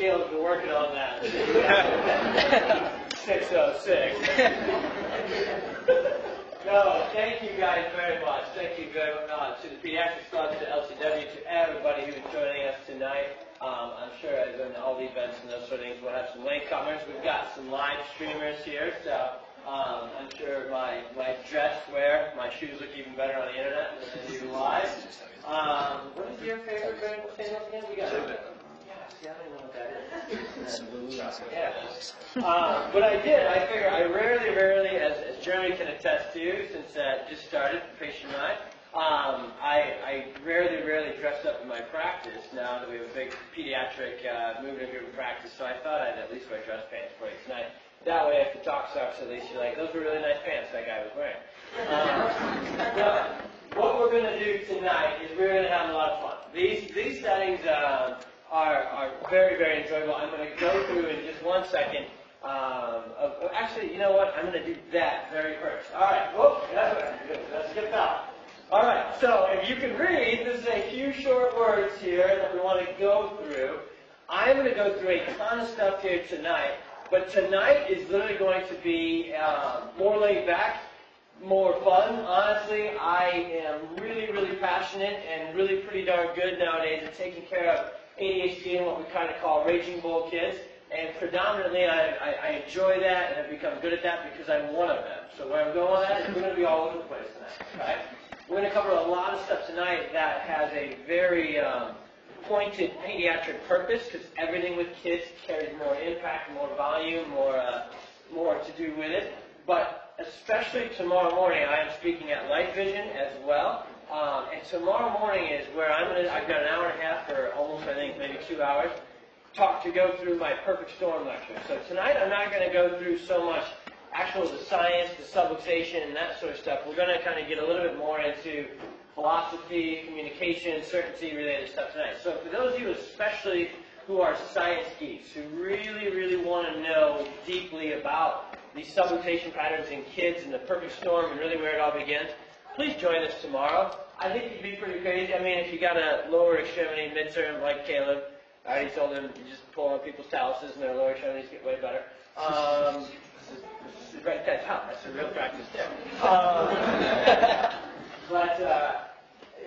Caleb's been working on that. 606. No, thank you guys very much. Thank you very much to the Pediatric Club, to LCW, to everybody who's joining us tonight. I'm sure as in all the events and those sort of things, we'll have some latecomers. We've got some live streamers here, so I'm sure my dress wear, my shoes look even better on the internet than they do live. What is your favorite brand of sandals again? We got Ebel. Yeah, I don't know what that is. Yeah. But I figure I rarely, as Jeremy can attest to, since that just started, patient and I rarely dress up in my practice now that we have a big pediatric movement group practice, so I thought I'd at least wear dress pants for you tonight. That way, if the talk sucks, at least you're like, those were really nice pants that guy was wearing. What we're going to do tonight is we're going to have a lot of fun. These settings are very enjoyable. I'm going to go through in just 1 second. Actually, you know what? I'm going to do that very first. All right. Whoop. That's what I'm going to do. Let's skip that. All right. So if you can read, this is a few short words here that we want to go through. I'm going to go through a ton of stuff here tonight. But tonight is literally going to be more laid back, more fun. Honestly, I am really passionate and really pretty darn good nowadays at taking care of ADHD and what we kind of call raging bull kids. And predominantly, I enjoy that and I've become good at that because I'm one of them. So where I'm going with that is we're going to be all over the place tonight. Okay? We're going to cover a lot of stuff tonight that has a very pointed pediatric purpose, because everything with kids carries more impact, more volume, more to do with it. But especially tomorrow morning, I am speaking at Light Vision as well. And tomorrow morning is where I've got an hour and a half or almost, I think, maybe 2 hours to go through my perfect storm lecture. So tonight I'm not going to go through so much the science, the subluxation, and that sort of stuff. We're going to kind of get a little bit more into philosophy, communication, certainty related stuff tonight. So for those of you especially who are science geeks, who really want to know deeply about these subluxation patterns in kids and the perfect storm and really where it all begins, please join us tomorrow. I think it'd be pretty crazy. I mean, if you got a lower extremity midterm like Caleb, I already told him you just pull on people's taluses and their lower extremities get way better. Write that down. That's a real practice tip. But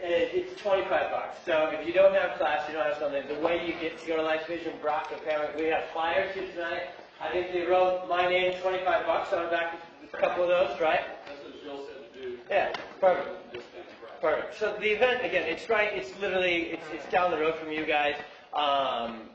it's $25. So if you don't have class, you don't have something, the way you get to go to Light Vision, Brock and Pam, we have flyers here tonight. I think they wrote my name, $25 on the back of a couple of those, right? That's what Jill said to do. Yeah, perfect. Perfect. So the event, again, it's literally, it's down the road from you guys.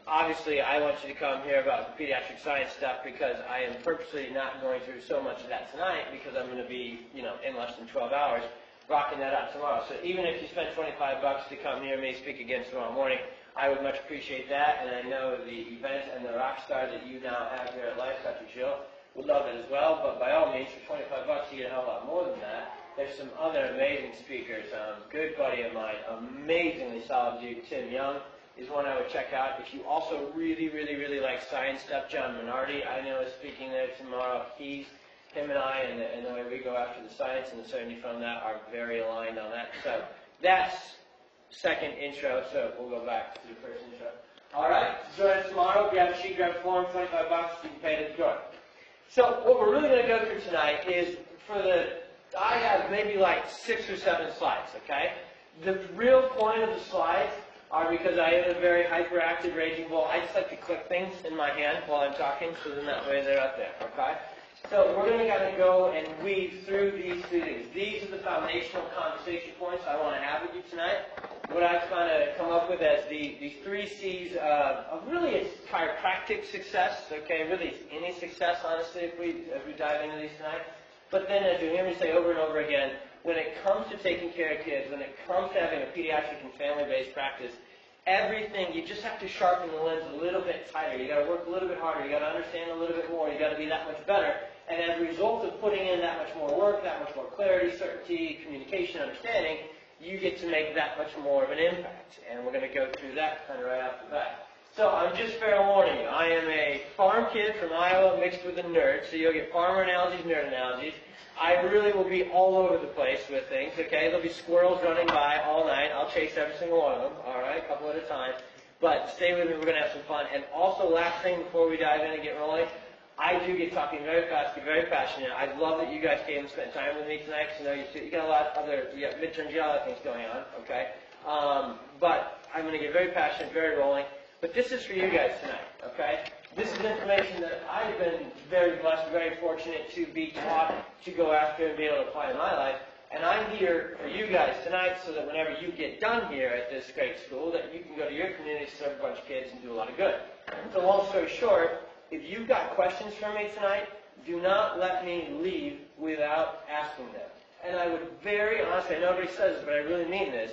Obviously, I want you to come hear about the pediatric science stuff because I am purposely not going through so much of that tonight because I'm going to be, in less than 12 hours rocking that out tomorrow. So even if you spend $25 to come hear me speak again tomorrow morning, I would much appreciate that. And I know the event and the rock star that you now have here at Life, Dr. Jill, would love it as well. But by all means, for $25, you get a hell of a lot more than that. There's some other amazing speakers. Good buddy of mine, amazingly solid dude, Tim Young, is one I would check out. If you also really like science stuff, John Minardi, I know is speaking there tomorrow. Him and I, and the way we go after the science and the certainty from that are very aligned on that. So that's second intro, so we'll go back to the first intro. All right, join us tomorrow. Grab a sheet, grab a form, $25, you can pay it at the door. So what we're really going to go through tonight is I have maybe like 6 or 7 slides, okay? The real point of the slides are because I am a very hyperactive raging bull. I just like to click things in my hand while I'm talking, so then that way they're up there, okay? So we're going to kind of go and weave through these things. These are the foundational conversation points I want to have with you tonight. What I've kind of come up with as the 3 C's of really it's chiropractic success, okay? Really it's any success, honestly, as we dive into these tonight. But then as you hear me say over and over again, when it comes to taking care of kids, when it comes to having a pediatric and family-based practice, everything, you just have to sharpen the lens a little bit tighter. You got to work a little bit harder. You got to understand a little bit more. You got to be that much better. And as a result of putting in that much more work, that much more clarity, certainty, communication, understanding, you get to make that much more of an impact. And we're going to go through that kind of right off the bat. So I'm just fair warning you. I am a farm kid from Iowa mixed with a nerd. So you'll get farmer analogies, nerd analogies. I really will be all over the place with things, okay? There'll be squirrels running by all night. I'll chase every single one of them, all right, a couple at a time. but stay with me, we're going to have some fun. And also, last thing before we dive in and get rolling, I do get talking very fast, get very passionate. I love that you guys came and spent time with me tonight, because I know you got a lot of other midterms, you got other things going on, okay? But I'm going to get very passionate, very rolling. But this is for you guys tonight, okay? This is information that I've been very blessed, very fortunate to be taught to go after and be able to apply in my life. And I'm here for you guys tonight so that whenever you get done here at this great school, that you can go to your community, serve a bunch of kids, and do a lot of good. So long story short, if you've got questions for me tonight, do not let me leave without asking them. And I would very honestly, I know nobody says this, but I really mean this,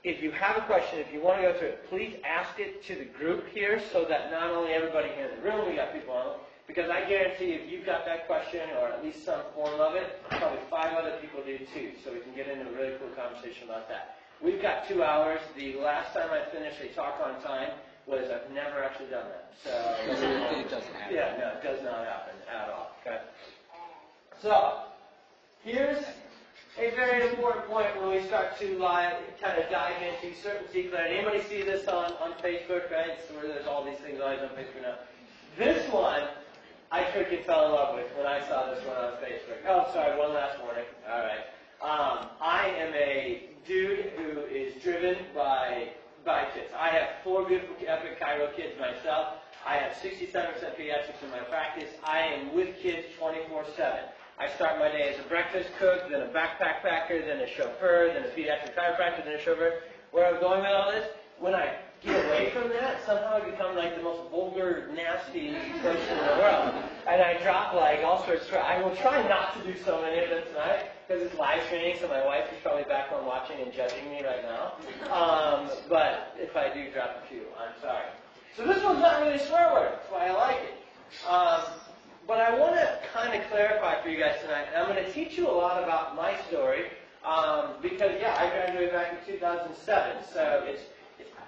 if you have a question, if you want to go through it, please ask it to the group here so that not only everybody here in the room, we got people on, because I guarantee if you've got that question, or at least some form of it, probably 5 other people do too, so we can get into a really cool conversation about that. We've got 2 hours. The last time I finished a talk on time was I've never actually done that. So It doesn't happen. Yeah, no, it does not happen at all. Okay. So here's a very important point when we start to kind of dive into certainty, clarity. Anybody see this on Facebook, right? So where there's all these things always on Facebook now. This one, I freaking fell in love with when I saw this one on Facebook. Oh, sorry, one last warning. All right. I am a dude who is driven by kids. I have 4 beautiful epic Cairo kids myself. I have 67% pediatrics in my practice. I am with kids 24/7. I start my day as a breakfast cook, then a backpack packer, then a chauffeur, then a pediatric chiropractor, then a chauffeur. Where I'm going with all this, when I get away from that, somehow I become like the most vulgar, nasty person in the world. And I drop like all sorts of, I will try not to do so many of them tonight, because it's live streaming, so my wife is probably back home watching and judging me right now. But if I do drop a few, I'm sorry. So this one's not really a swear word, that's why I like it. But I want to kind of clarify for you guys tonight, and I'm going to teach you a lot about my story, because, yeah, I graduated back in 2007, so it's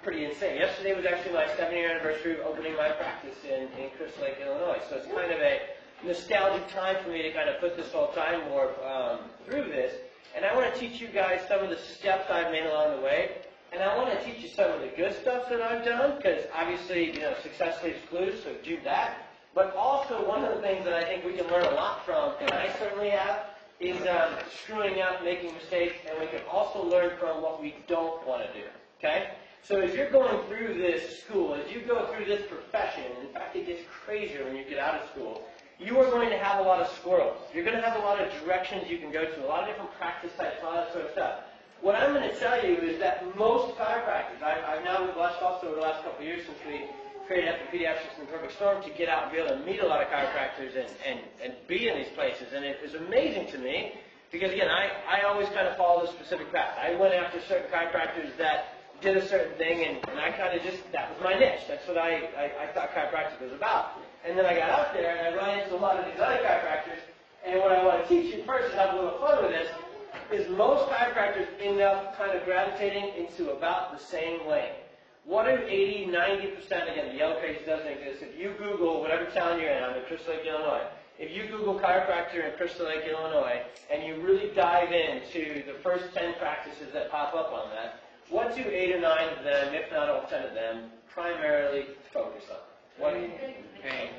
pretty insane. Yesterday was actually my 7-year anniversary of opening my practice in Crystal Lake, Illinois, so it's kind of a nostalgic time for me to kind of put this whole time warp through this, and I want to teach you guys some of the steps I've made along the way, and I want to teach you some of the good stuff that I've done, because obviously, success leaves clues, so do that. But also, one of the things that I think we can learn a lot from, and I certainly have, is screwing up, making mistakes, and we can also learn from what we don't want to do, okay? So as you're going through this school, as you go through this profession, in fact, it gets crazier when you get out of school, you are going to have a lot of squirrels. You're going to have a lot of directions you can go to, a lot of different practice types, all that sort of stuff. What I'm going to tell you is that most chiropractors, I've now been blessed also over the last couple of years since we created After Pediatrics in the Perfect Storm to get out and be able to meet a lot of chiropractors and be in these places. And it is amazing to me because, again, I always kind of follow a specific path. I went after certain chiropractors that did a certain thing, and I kind of just, that was my niche. That's what I thought chiropractic was about. And then I got out there, and I run into a lot of these other chiropractors, and what I want to teach you first and have a little fun with this is most chiropractors end up kind of gravitating into about the same lane. What if 80, 90%, again, the yellow page doesn't exist, if you Google whatever town you're in, I'm in Crystal Lake, Illinois, if you Google chiropractor in Crystal Lake, Illinois, and you really dive into the first 10 practices that pop up on that, what do 8 or 9 of them, if not all 10 of them, primarily focus on? What do you think? Pain.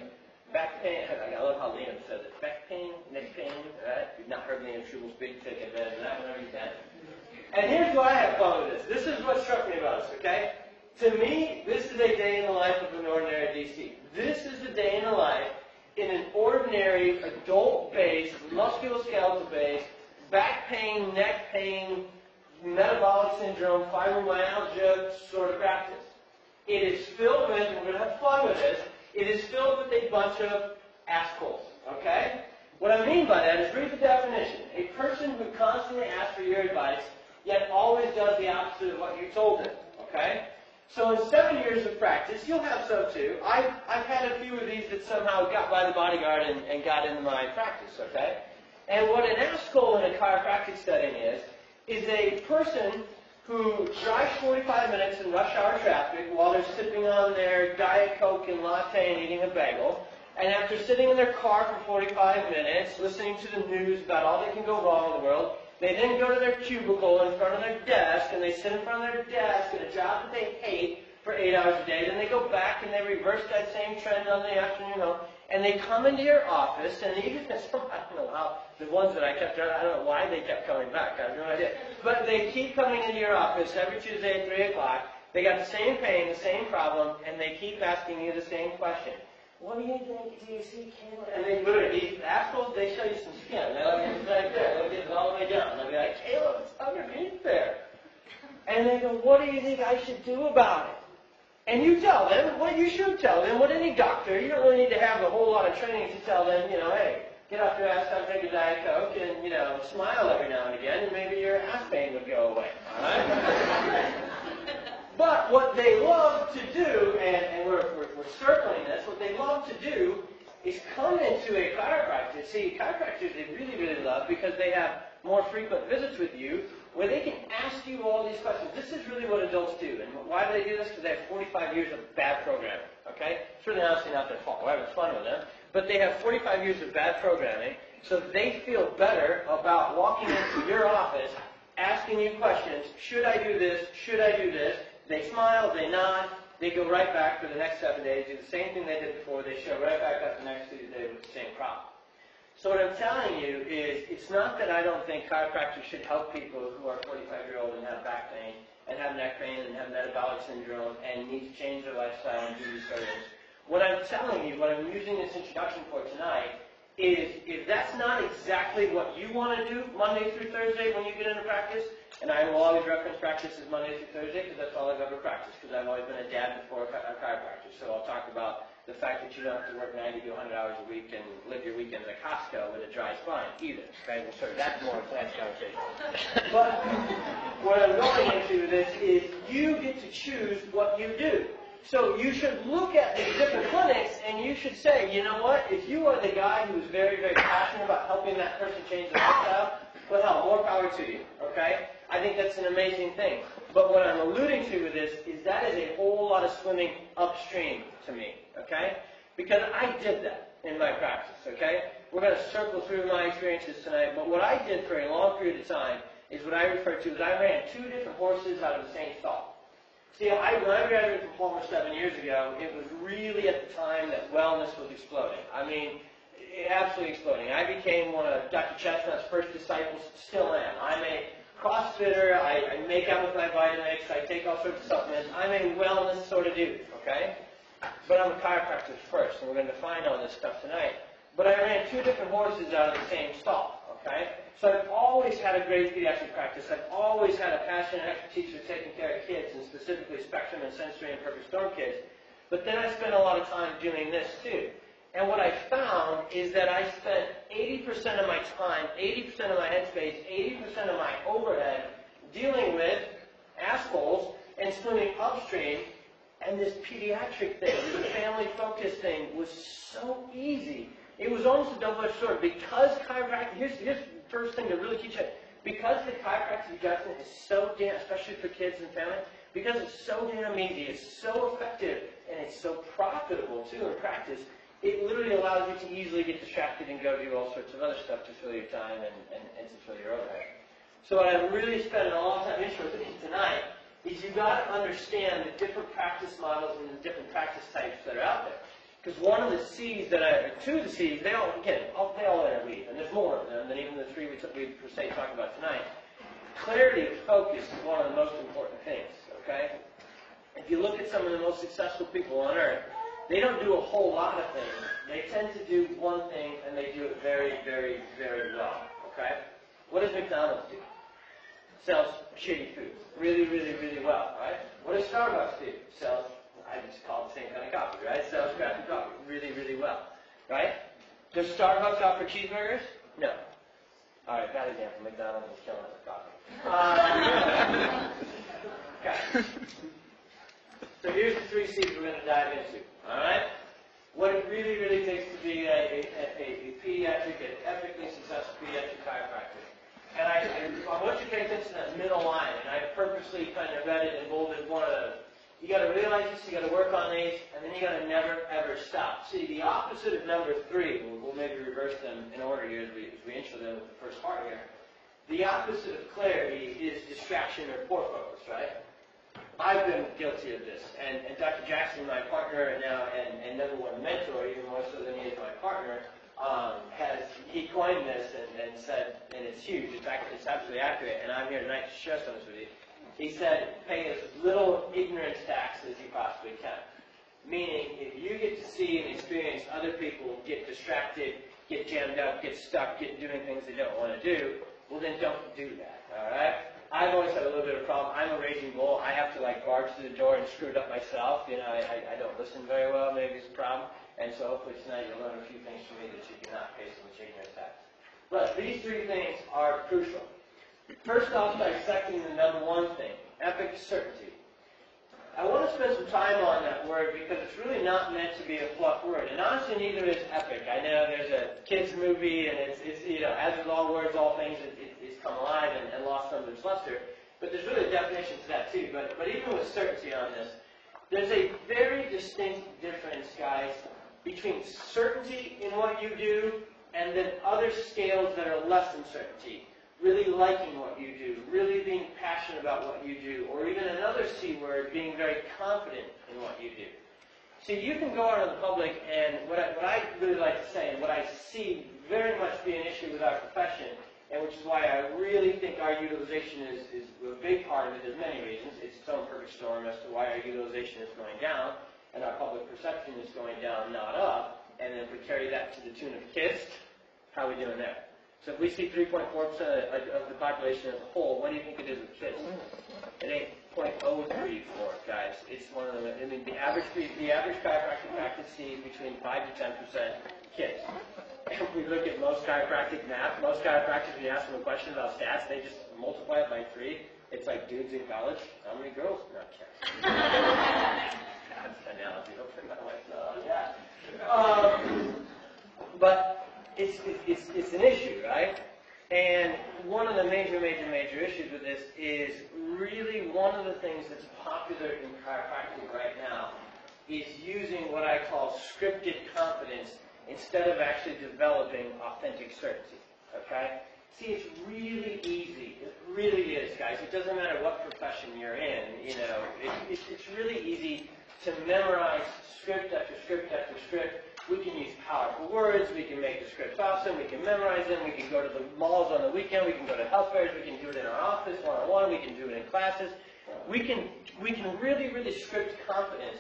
Back pain. I love how Liam says it. Back pain, neck pain, right? You've not heard Liam Schubel's big ticket better than that whenever you can. And here's why I have fun with this. This is what struck me about this, okay? To me, this is a day in the life of an ordinary DC. This is a day in the life in an ordinary, adult-based, musculoskeletal-based, back pain, neck pain, metabolic syndrome, fibromyalgia sort of practice. It is filled with, and we're going to have fun with this, it is filled with a bunch of assholes, okay? What I mean by that is, read the definition. A person who constantly asks for your advice, yet always does the opposite of what you told them, okay? So in 7 years of practice, you'll have some too. I've had a few of these that somehow got by the bodyguard and got into my practice, okay? And what an asshole in a chiropractic setting is a person who drives 45 minutes in rush hour traffic while they're sipping on their Diet Coke and latte and eating a bagel. And after sitting in their car for 45 minutes, listening to the news about all that can go wrong in the world, they then go to their cubicle in front of their desk, and they sit in front of their desk in a job that they hate for 8 8 hours a day, then they go back and they reverse that same trend on the afternoon home, and they come into your office, and even I don't know how, the ones that I kept, I don't know why they kept coming back, I have no idea, but they keep coming into your office every Tuesday at 3 o'clock, they got the same pain, the same problem, and they keep asking you the same question. What do you think? Do you see Caleb? And they literally, these assholes, they show you some skin. They'll get right there. They'll get it all the way down. They'll be like, Caleb, it's underneath there. And they go, what do you think I should do about it? And you tell them what you should tell them, what any doctor, you don't really need to have a whole lot of training to tell them, hey, get off your ass, have a Diet Coke, and, smile every now and again, and maybe your ass pain would go away. All right? But what they love to do, and we're circling this, what they love to do is come into a chiropractor. See, chiropractors they really, really love because they have more frequent visits with you where they can ask you all these questions. This is really what adults do. And why do they do this? Because they have 45 years of bad programming. Okay? It's really honestly not their fault. We're having fun with them. But they have 45 years of bad programming, so they feel better about walking into your office, asking you questions. Should I do this? Should I do this? They smile, they nod, they go right back for the next 7 days, do the same thing they did before, they show right back up the next Tuesday with the same problem. So what I'm telling you is, it's not that I don't think chiropractors should help people who are 45-year-old and have back pain, and have neck pain, and have metabolic syndrome, and need to change their lifestyle and do these surgeries. What I'm telling you, what I'm using this introduction for tonight, is if that's not exactly what you want to do Monday through Thursday when you get into practice, and I will always reference practice as Monday through Thursday because that's all I've ever practiced, because I've always been a dad before a chiropractor. So I'll talk about the fact that you don't have to work 90 to 100 hours a week and live your weekends at Costco with a dry spine either. Okay, well, sorry, that's more of a class conversation. But what I'm going into this is you get to choose what you do. So you should look at the different clinics and you should say, you know what, if you are the guy who's very, very passionate about helping that person change their lifestyle, well, hell, more power to you, okay? I think that's an amazing thing. But what I'm alluding to with this is that is a whole lot of swimming upstream to me, okay? Because I did that in my practice, okay? We're going to circle through my experiences tonight, but what I did for a long period of time is what I refer to as I ran 2 different horses out of the same stall. See, when I graduated from Palmer 7 years ago, it was really at the time that wellness was exploding. I mean, absolutely exploding. I became one of Dr. Chestnut's first disciples, still am. I'm a CrossFitter, I make out with my Vitamix, I take all sorts of supplements. I'm a wellness sort of dude, okay? But I'm a chiropractor first, and we're going to define all this stuff tonight. But I ran 2 different horses out of the same stall, okay? So I've always had a great pediatric practice. I've always had a passion and expertise for taking care of kids, and specifically spectrum and sensory and perfect storm kids. But then I spent a lot of time doing this too. And what I found is that I spent 80% of my time, 80% of my headspace, 80% of my overhead dealing with assholes and swimming upstream. And this pediatric thing, this family-focused thing was so easy. It was almost a double-edged sword. Because chiropractic, here's the first thing to really teach you. Because the chiropractic adjustment is so damn, especially for kids and families, because it's so damn easy, it's so effective, and it's so profitable too in practice, it literally allows you to easily get distracted and go do all sorts of other stuff to fill your time and to fill your overhead. So what I'm really spending a long time interested in tonight is you've got to understand the different practice models and the different practice types that are out there. Because one of the C's that or 2 of the C's, they all interweave, and there's more of them than even the 3 we per se talk about tonight. Clarity of focus is one of the most important things, okay? If you look at some of the most successful people on earth, they don't do a whole lot of things. They tend to do one thing, and they do it very, very, very well, okay? What does McDonald's do? Sells shitty food really, really, really well, right? What does Starbucks do? Sells, I just call it the same kind of coffee, right? Sells crappy coffee really, really well, right? Does Starbucks offer cheeseburgers? No. All right, bad example. McDonald's is killing us with coffee. Okay. So here's the 3 C's we're going to dive into, all right? What it really, really takes to be a pediatric, an ethically successful pediatric chiropractor. And I want you to pay attention to that middle line, and I purposely kind of read it and bolded one of those. You got to realize this, you got to work on these, and then you got to never, ever stop. See, the opposite of number 3, we'll maybe reverse them in order here as we intro them with the first part here. The opposite of clarity is distraction or poor focus, right? I've been guilty of this, and Dr. Jackson, my partner now and number one mentor, even more so than he is my partner, he coined this and said, and it's huge, in fact, it's absolutely accurate, and I'm here tonight to share some of this with you. He said, pay as little ignorance tax as you possibly can. Meaning, if you get to see and experience other people get distracted, get jammed up, get stuck, get doing things they don't want to do, well then don't do that, all right? I've always had a little bit of a problem. I'm a raging bull. I have to like barge through the door and screw it up myself. You know, I don't listen very well. Maybe it's a problem. And so hopefully tonight you'll learn a few things from me that you cannot pay so much ignorance tax. But these three things are crucial. First off, dissecting the number one thing, epic certainty. I want to spend some time on that word because it's really not meant to be a fluff word. And honestly, neither is epic. I know there's a kids movie, and it's you know, as with all words, all things, it's come alive and lost some of its luster. But there's really a definition to that too. But even with certainty on this, there's a very distinct difference, guys, between certainty in what you do and then other scales that are less than certainty. Really liking what you do, really being passionate about what you do, or even another C word, being very confident in what you do. See, you can go out in the public, and what I really like to say, and what I see very much be an issue with our profession, and which is why I really think our utilization is a big part of it. There's many reasons. It's its own perfect storm as to why our utilization is going down, and our public perception is going down, not up. And then if we carry that to the tune of kids, how are we doing there? So if we see 3.4% of the population as a whole, what do you think it is with kids? It ain't 0.034, guys. It's one of the, I mean, the average chiropractic practice sees between 5 to 10% kids. And if we look at most chiropractic math, most chiropractors, when you ask them a question about stats, they just multiply it by 3. It's like dudes in college. How many girls? Not kids. That's an analogy. Hopefully not like, yeah. But it's an issue, right? And one of the major issues with this is really one of the things that's popular in chiropractic right now is using what I call scripted confidence instead of actually developing authentic certainty, okay? See, it's really easy. It really is, guys. It doesn't matter what profession you're in, you know. It's really easy to memorize script after script after script. We can use powerful words, we can make the scripts awesome, we can memorize them, we can go to the malls on the weekend, we can go to health fairs, we can do it in our office one-on-one, we can do it in classes. We can really script confidence,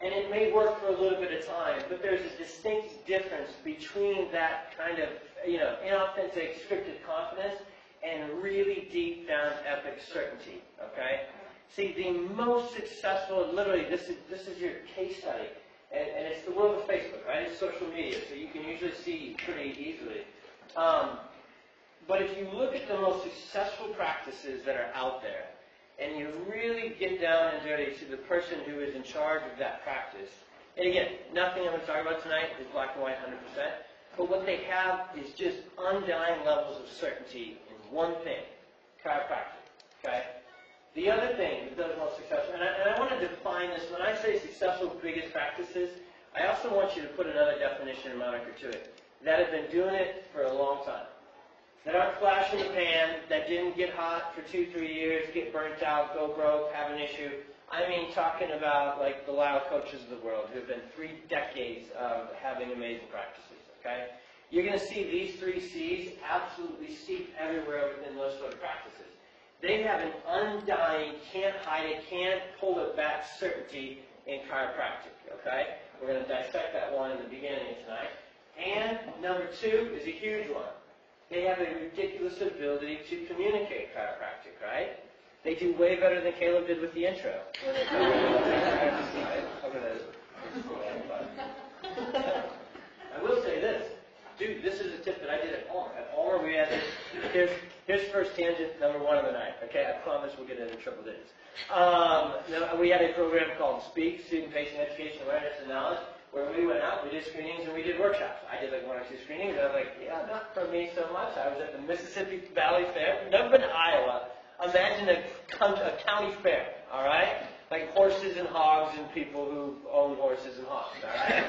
and it may work for a little bit of time, but there's a distinct difference between that kind of, you know, inauthentic scripted confidence and really deep down epic certainty, okay? See, the most successful, literally, this is your case study. And it's the world of Facebook, right? It's social media, so you can usually see pretty easily. But if you look at the most successful practices that are out there, and you really get down and dirty to the person who is in charge of that practice, and again, nothing I'm going to talk about tonight is black and white 100%, but what they have is just undying levels of certainty in one thing, chiropractic, okay? The other thing that does most successful, and I want to define this, when I say successful biggest practices, I also want you to put another definition and moniker to it, that have been doing it for a long time. That aren't flash in the pan, that didn't get hot for 2-3 years, get burnt out, go broke, have an issue. I mean talking about like the Lao coaches of the world who have been 3 decades of having amazing practices, okay? You're going to see these 3 C's absolutely seep everywhere within those sort of practices. They have an undying, can't hide it, can't pull it back certainty in chiropractic, okay? We're going to dissect that one in the beginning tonight. And number 2 is a huge one. They have a ridiculous ability to communicate chiropractic, right? They do way better than Caleb did with the intro. I will say this. Dude, this is a tip that I did at Palmer. At Palmer, we had this. Here's first tangent, number 1 of the night. Okay, I promise we'll get into triple digits. We had a program called SPEAK, Student Patient Education, Awareness, and Knowledge, where we went out, we did screenings, and we did workshops. I did like 1 or 2 screenings, and I was like, yeah, not for me so much. I was at the Mississippi Valley Fair. Never been to Iowa. Imagine a county fair, all right? Like horses and hogs and people who own horses and hogs, all right?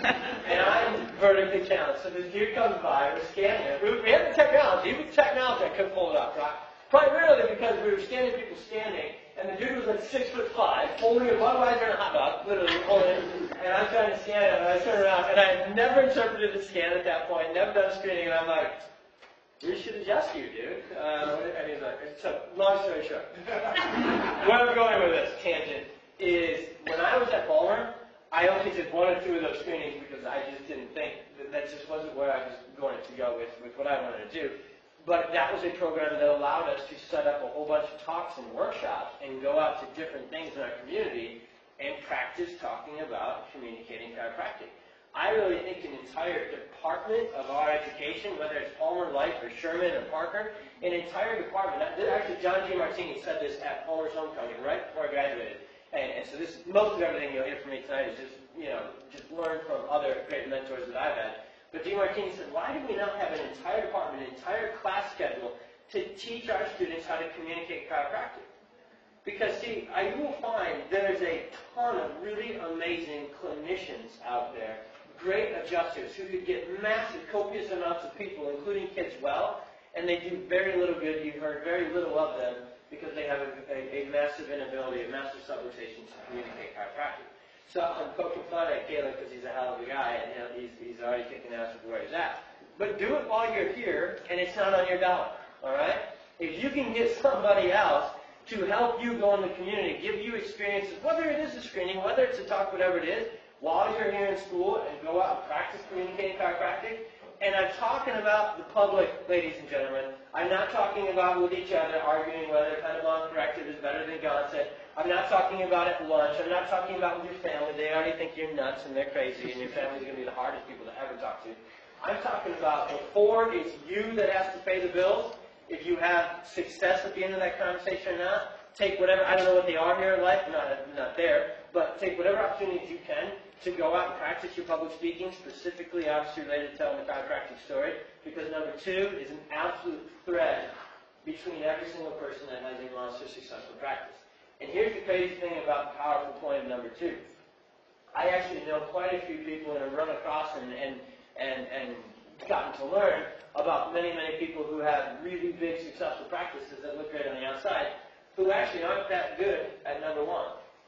And I'm vertically challenged. So this dude comes by, we're scanning it. We had the technology. With technology, I couldn't pull it up, right? Primarily because we were scanning people standing, and the dude was like 6'5", holding a Budweiser and a hot dog, literally holding it, and I'm trying to scan it, and I turn around, and I had never interpreted the scan at that point, never done screening, and I'm like, we should adjust you, dude. And he's like, so, long story short, where I'm going with this tangent is, when I was at Palmer, I only did 1 or 2 of those screenings because I just didn't think that just wasn't where I was going to go with what I wanted to do. But that was a program that allowed us to set up a whole bunch of talks and workshops and go out to different things in our community and practice talking about communicating chiropractic. I really think an entire department of our education, whether it's Palmer, Life, or Sherman, or Parker, an entire department. Actually, John G. Martini said this at Palmer's homecoming right before I graduated. And so this, most of everything you'll hear from me tonight is just learn from other great mentors that I've had. But D. Martini said, why do we not have an entire department, an entire class schedule to teach our students how to communicate chiropractic? Because, see, you will find there's a ton of really amazing clinicians out there, great adjusters who could get massive, copious amounts of people, including kids, well, and they do very little good. You've heard very little of them because they have a massive inability, a massive subluxation to communicate chiropractic. So I'm poking fun at Galen because he's a hell of a guy, and he's already kicking ass with where he's at. But do it while you're here, and it's not on your dollar, all right? If you can get somebody else to help you go in the community, give you experiences, whether it is a screening, whether it's a talk, whatever it is, while you're here in school, and go out and practice communicating chiropractic. And I'm talking about the public, ladies and gentlemen. I'm not talking about with each other, arguing whether Pentabon corrective is better than Gonset. I'm not talking about at lunch. I'm not talking about with your family. They already think you're nuts and they're crazy, and your family's going to be the hardest people to ever talk to. I'm talking about before it's you that has to pay the bills. If you have success at the end of that conversation or not, take whatever, I don't know what they are here in life, not there, but take whatever opportunities you can to go out and practice your public speaking, specifically obviously related to telling the chiropractic story, because number 2 is an absolute thread between every single person that has a monster successful practice. And here's the crazy thing about the powerful point of number 2. I actually know quite a few people and have run across and gotten to learn about many, many people who have really big successful practices that look great on the outside, who actually aren't that good at number 1.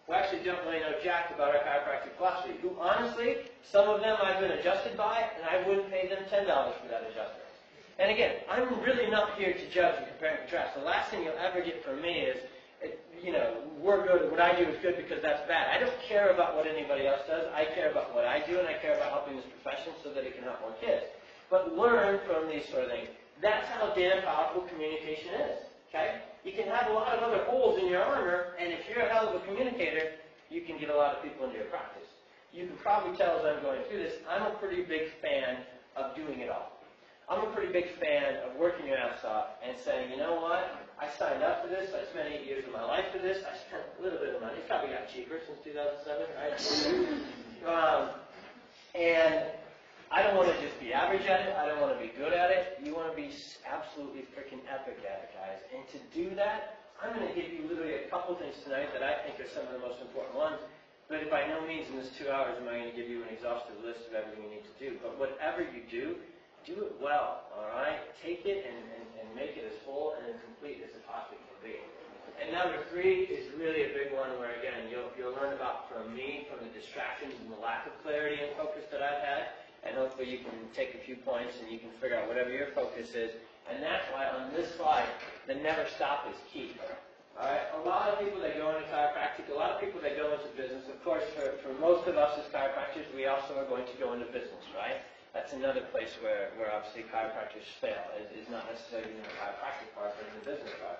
Who actually don't really know jack about our chiropractic philosophy, who honestly, some of them I've been adjusted by, and I wouldn't pay them $10 for that adjustment. And again, I'm really not here to judge and compare and contrast. The last thing you'll ever get from me is, we're good, what I do is good because that's bad. I don't care about what anybody else does. I care about what I do, and I care about helping this profession so that it can help more kids. But learn from these sort of things. That's how damn powerful communication is, okay? You can have a lot of other holes in your armor, and if you're a hell of a communicator, you can get a lot of people into your practice. You can probably tell as I'm going through this, I'm a pretty big fan of doing it all. I'm a pretty big fan of working your ass off and saying, you know what, I signed up for this, I spent 8 years of my life for this, I spent a little bit of money, it's probably got cheaper since 2007, right? And I don't want to just be average at it. I don't want to be good at it. You want to be absolutely freaking epic at it, guys. And to do that, I'm going to give you literally a couple things tonight that I think are some of the most important ones. But by no means in this 2 hours am I going to give you an exhaustive list of everything you need to do. But whatever you do it well, all right? Take it and make it as full and as complete as it possibly can be. And number 3 is really a big one where, again, you'll learn about from me, from the distractions and the lack of clarity and focus that I've had. And hopefully you can take a few points and you can figure out whatever your focus is. And that's why on this slide, the never stop is key. All right? A lot of people that go into chiropractic, a lot of people that go into business, of course, for most of us as chiropractors, we also are going to go into business, right? That's another place where obviously chiropractors fail, is not necessarily in the chiropractic part, but in the business part.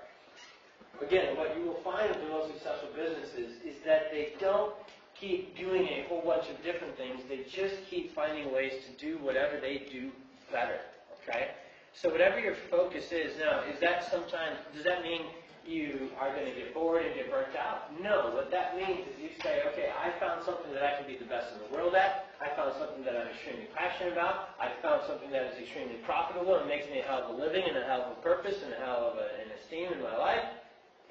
Again, what you will find with the most successful businesses is that they don't keep doing a whole bunch of different things. They just keep finding ways to do whatever they do better, okay? So whatever your focus is now, does that mean you are going to get bored and get burnt out? No. What that means is you say, okay, I found something that I can be the best in the world at. I found something that I'm extremely passionate about. I found something that is extremely profitable and makes me a hell of a living and a hell of a purpose and a hell of an esteem in my life.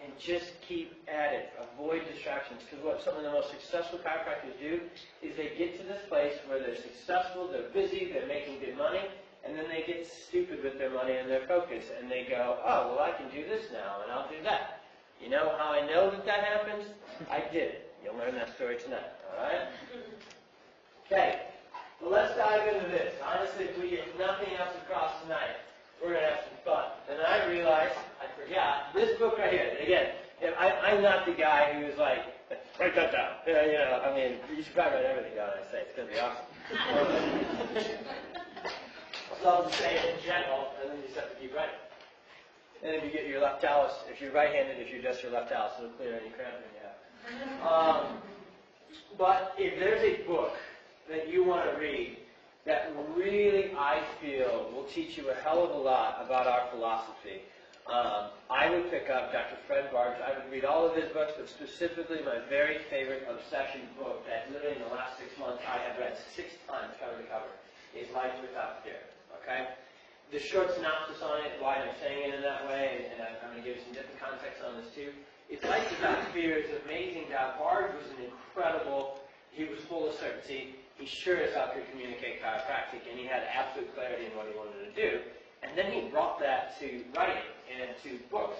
And just keep at it. Avoid distractions. Because what some of the most successful chiropractors do is they get to this place where they're successful, they're busy, they're making good money, and then they get stupid with their money and their focus, and they go, oh, well, I can do this now, and I'll do that. You know how I know that that happens? I did it. You'll learn that story tonight, all right? Okay, well, let's dive into this. Honestly, if we get nothing else across tonight, we're going to have some fun. And I realized, I forgot, this book right here. Again, I'm not the guy who's like, write that down. You know, I mean, you should probably write everything down I say. It's going to be awesome. So I'll just say it in general, and then you just have to keep writing. And if you get your left talus, if you're right-handed, if you adjust your left talus, it'll clear any cramping you have. But if there's a book that you want to read that really, I feel, will teach you a hell of a lot about our philosophy, I would pick up Dr. Fred Barb's. I would read all of his books, but specifically my very favorite obsession book that literally in the last 6 months I have read 6 times cover to cover is Life Without Fear. Okay? The short synopsis on it, why I'm saying it in that way, and I'm going to give you some different context on this too. It's Life Without Fear. It's amazing that Barb was an incredible, he was full of certainty. He sure as hell could communicate chiropractic, and he had absolute clarity in what he wanted to do. And then he brought that to writing and to books.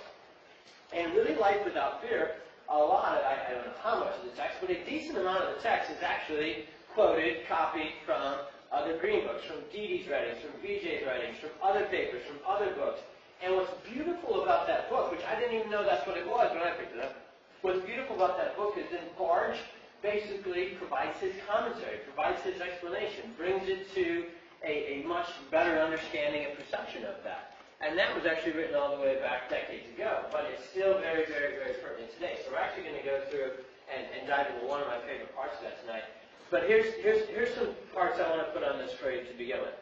And really, Life Without Fear, a lot of, I don't know how much of the text, but a decent amount of the text is actually quoted, copied from other green books, from Dee Dee's writings, from BJ's writings, from other papers, from other books. And what's beautiful about that book, which I didn't even know that's what it was when I picked it up, what's beautiful about that book is that Barge basically provides his commentary, provides his explanation, brings it to a much better understanding and perception of that. And that was actually written all the way back decades ago, but it's still very, very, very pertinent today. So we're actually going to go through and dive into one of my favorite parts of that tonight. But here's some parts I want to put on this for you to begin with.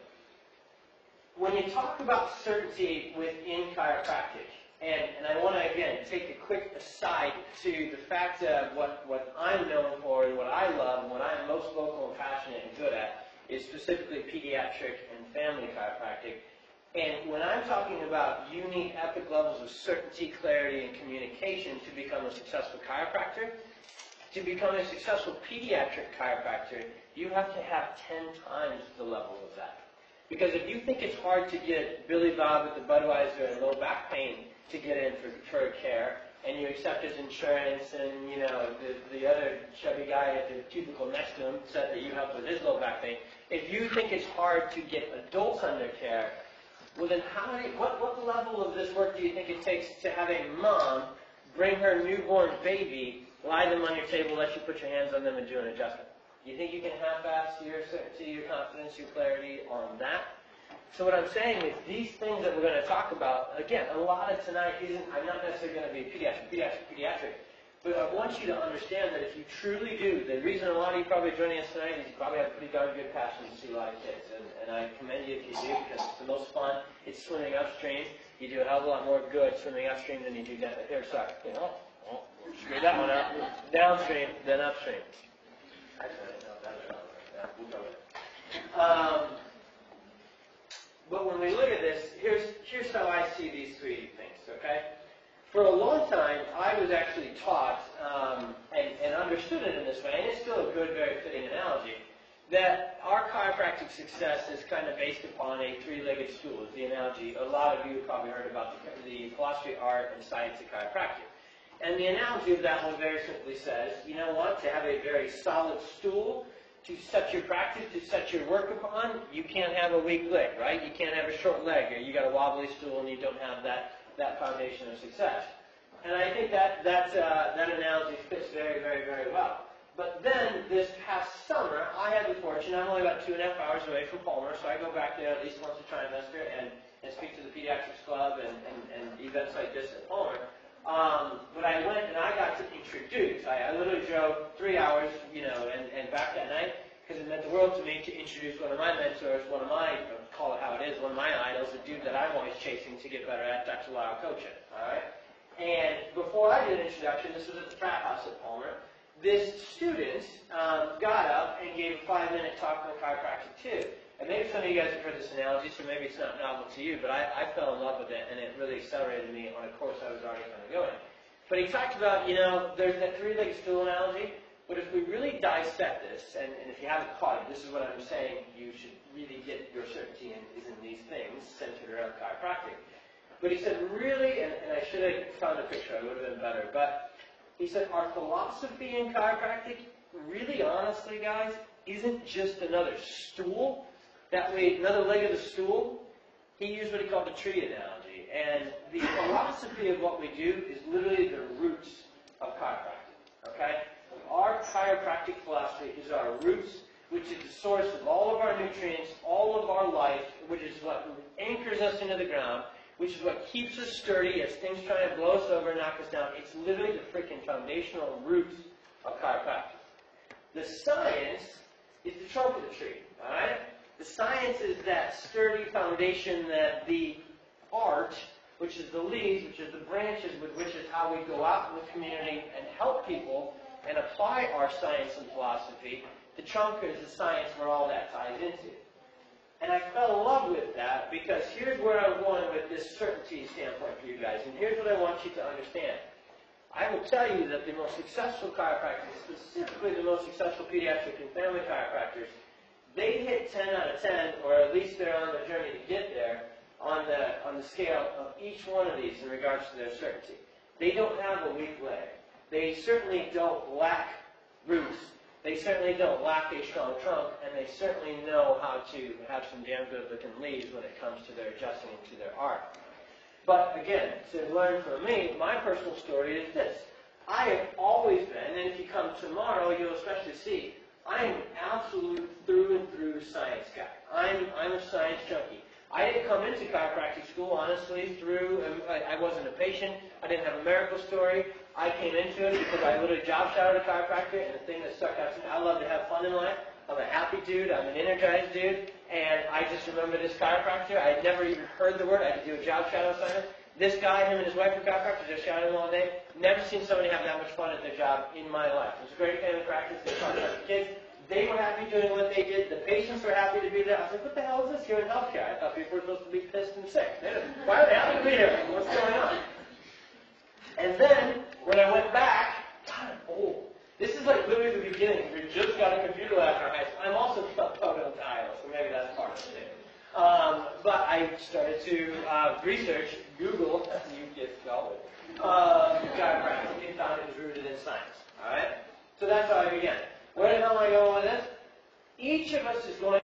When you talk about certainty within chiropractic, and I want to, again, take a quick aside to the fact of what I'm known for and what I love and what I'm most vocal and passionate and good at is specifically pediatric and family chiropractic. And when I'm talking about unique epic levels of certainty, clarity, and communication to become a successful chiropractor, to become a successful pediatric chiropractor, you have to have 10 times the level of that. Because if you think it's hard to get Billy Bob with the Budweiser and low back pain to get in for care, and you accept his insurance, and you know the other chubby guy at the cubicle next to him said that you helped with his low back pain, if you think it's hard to get adults under care, well then what level of this work do you think it takes to have a mom bring her newborn baby, lie them on your table, let you put your hands on them and do an adjustment? You think you can half-ass your certainty, your confidence, your clarity on that? So what I'm saying is these things that we're going to talk about, again, a lot of tonight isn't, I'm not necessarily going to be pediatric, but I want you to understand that if you truly do, the reason a lot of you probably joining us tonight is you probably have a pretty darn good passion to see a lot of kids, and I commend you if you do, because it's the most fun. It's swimming upstream. You do a hell of a lot more good swimming upstream than you do down here. Sorry, you know, screw that one out. Downstream, then upstream. Actually, I didn't know that was wrong. Yeah, we'll go with it. But when we look at this, here's how I see these three things, okay? For a long time, I was actually taught and understood it in this way, and it's still a good, very fitting analogy, that our chiropractic success is kind of based upon a three-legged stool, is the analogy. A lot of you have probably heard about the philosophy, art, and science of chiropractic. And the analogy of that one very simply says, you know what, to have a very solid stool, to set your practice, to set your work upon, you can't have a weak leg, right? You can't have a short leg, or you got a wobbly stool and you don't have that foundation of success. And I think that analogy fits very, very, very well. But then, this past summer, I had the fortune, I'm only about 2.5 hours away from Palmer, so I go back there at least once a trimester and speak to the Pediatrics Club and events like this at Palmer. But I went and I got to introduce. I literally drove 3 hours, you know, and back that night, because it meant the world to me to introduce one of my mentors, one of my, call it how it is, one of my idols, a dude that I'm always chasing to get better at, Dr. Lyle Coaching, all right? And before I did an introduction, this was at the frat house at Palmer, this student got up and gave a 5-minute talk on chiropractic too. And maybe some of you guys have heard this analogy, so maybe it's not novel to you, but I fell in love with it, and it really accelerated me on a course I was already kind of going. But he talked about, you know, there's that three-legged stool analogy, but if we really dissect this, and if you haven't caught it, this is what I'm saying you should really get your certainty in, is in these things centered around chiropractic. But he said, really, and I should have found a picture, it would have been better, but he said, our philosophy in chiropractic, really honestly, guys, isn't just another stool, another leg of the stool. He used what he called the tree analogy. And the philosophy of what we do is literally the roots of chiropractic, okay? Our chiropractic philosophy is our roots, which is the source of all of our nutrients, all of our life, which is what anchors us into the ground, which is what keeps us sturdy as things try to blow us over and knock us down. It's literally the freaking foundational roots of chiropractic. The science is the trunk of the tree, all right? The science is that sturdy foundation that the art, which is the leaves, which is the branches, with which is how we go out in the community and help people and apply our science and philosophy. The trunk is the science where all that ties into. And I fell in love with that because here's where I'm going with this certainty standpoint for you guys. And here's what I want you to understand. I will tell you that the most successful chiropractors, specifically the most successful pediatric and family chiropractors, they hit 10 out of 10, or at least they're on the journey to get there, on the scale of each one of these in regards to their certainty. They don't have a weak leg. They certainly don't lack roots. They certainly don't lack a strong trunk, and they certainly know how to have some damn good looking leaves when it comes to their adjusting into their art. But again, to learn from me, my personal story is this. I have always been, and if you come tomorrow, you'll especially see, I am an absolute through and through science guy. I'm a science junkie. I didn't come into chiropractic school, honestly, I wasn't a patient. I didn't have a miracle story. I came into it because I literally job shadowed a chiropractor, and the thing that stuck out to me, I love to have fun in life. I'm a happy dude. I'm an energized dude. And I just remember this chiropractor. I had never even heard the word. I had to do a job shadow assignment. This guy, him and his wife were chiropractors, just shadowing him all day. Never seen somebody have that much fun at their job in my life. It was a great family practice. They talked about the kids. They were happy doing what they did. The patients were happy to be there. I was like, what the hell is this here in healthcare? I thought people were supposed to be pissed and sick. Why are they happy to be here? What's going on? And then, when I went back, God, I'm old. This is like literally the beginning. We just got a computer lab in our high school. I'm also photo dial, so maybe that's part of it. But I started to research, Google, you get spelled it, chiropractic, and found it was rooted in science. All right? So that's how I began. Where the hell am I going with this? Each of us is going